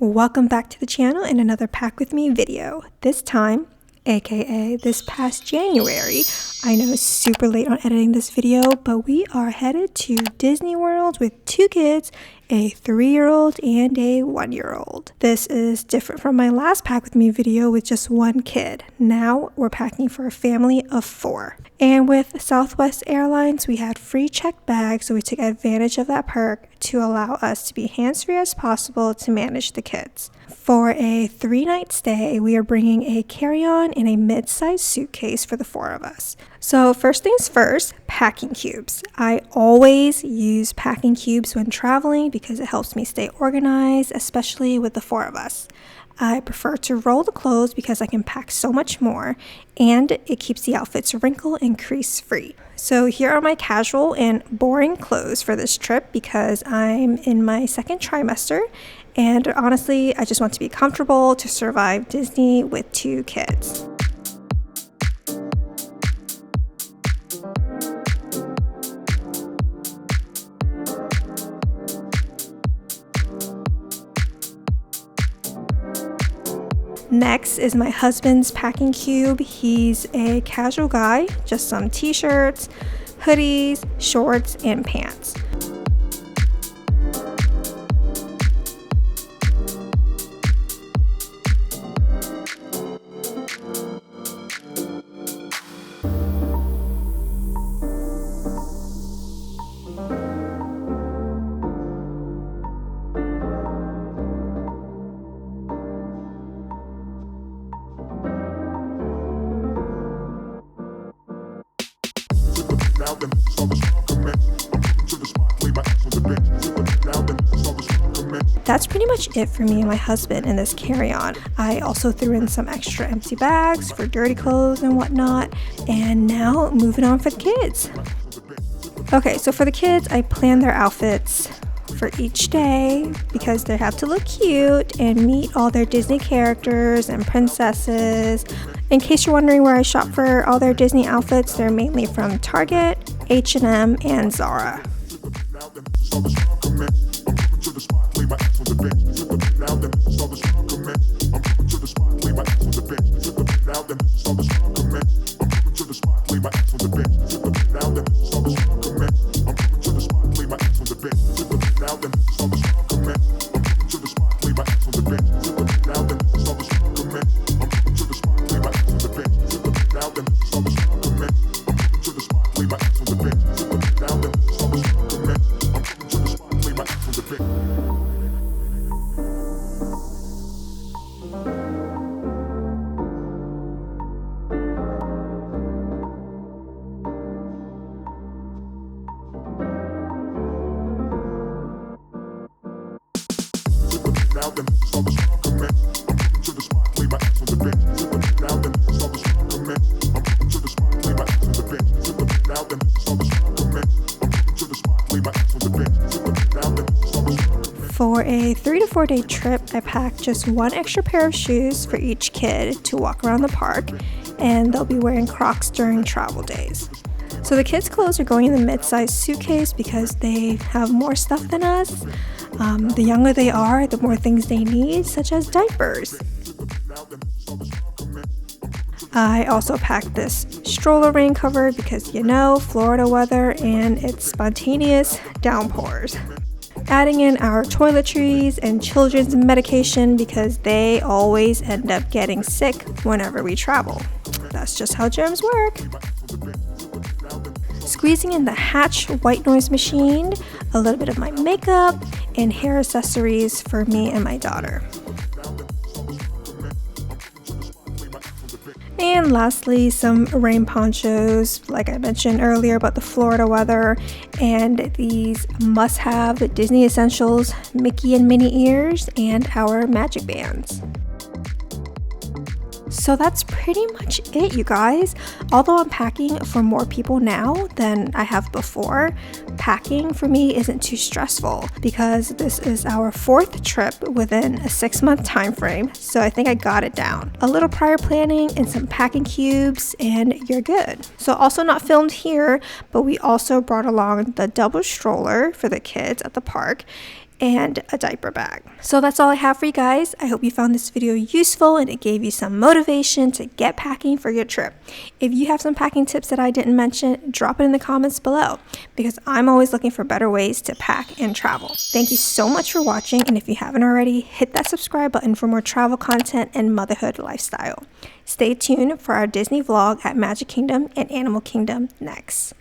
Welcome back to the channel and another Pack With Me video. This time, aka this past January, I know it's super late on editing this video, but we are headed to Disney World with two kids, a 3-year-old and a 1-year-old. This is different from my last Pack With Me video with just one kid. Now we're packing for a family of 4. And with Southwest Airlines, we had free checked bags, so we took advantage of that perk to allow us to be hands-free as possible to manage the kids. For a 3-night stay, we are bringing a carry-on and a mid-sized suitcase for the 4 of us. So first things first, packing cubes. I always use packing cubes when traveling because it helps me stay organized, especially with the 4 of us. I prefer to roll the clothes because I can pack so much more, and it keeps the outfits wrinkle and crease free. So here are my casual and boring clothes for this trip because I'm in my 2nd trimester, and honestly, I just want to be comfortable to survive Disney with 2 kids. Next is my husband's packing cube. He's a casual guy, just some t-shirts, hoodies, shorts, and pants. That's pretty much it for me and my husband in this carry-on. I also threw in some extra empty bags for dirty clothes and whatnot. And now moving on for the kids. Okay, so for the kids, I planned their outfits for each day because they have to look cute and meet all their Disney characters and princesses. In case you're wondering where I shop for all their Disney outfits, they're mainly from Target, H&M, and Zara. For a 3 to 4 day trip, I packed just one extra pair of shoes for each kid to walk around the park, and they'll be wearing Crocs during travel days. So the kids' clothes are going in the mid-sized suitcase because they have more stuff than us. The younger they are, the more things they need, such as diapers. I also packed this stroller rain cover because you know, Florida weather and its spontaneous downpours. Adding in our toiletries and children's medication because they always end up getting sick whenever we travel. That's just how germs work. Squeezing in the Hatch white noise machine, a little bit of my makeup, and hair accessories for me and my daughter. And lastly, some rain ponchos, like I mentioned earlier about the Florida weather, and these must-have Disney essentials, Mickey and Minnie ears, and our magic bands. So that's pretty much it, you guys. Although I'm packing for more people now than I have before, packing for me isn't too stressful because this is our 4th trip within a 6-month time frame, so I think I got it down. A little prior planning and some packing cubes and you're good. So also not filmed here, but we also brought along the double stroller for the kids at the park. and a diaper bag. So that's all I have for you guys. I hope you found this video useful and it gave you some motivation to get packing for your trip. If you have some packing tips that I didn't mention, drop it in the comments below because I'm always looking for better ways to pack and travel. Thank you so much for watching, and if you haven't already, hit that subscribe button for more travel content and motherhood lifestyle. Stay tuned for our Disney vlog at Magic Kingdom and Animal Kingdom next.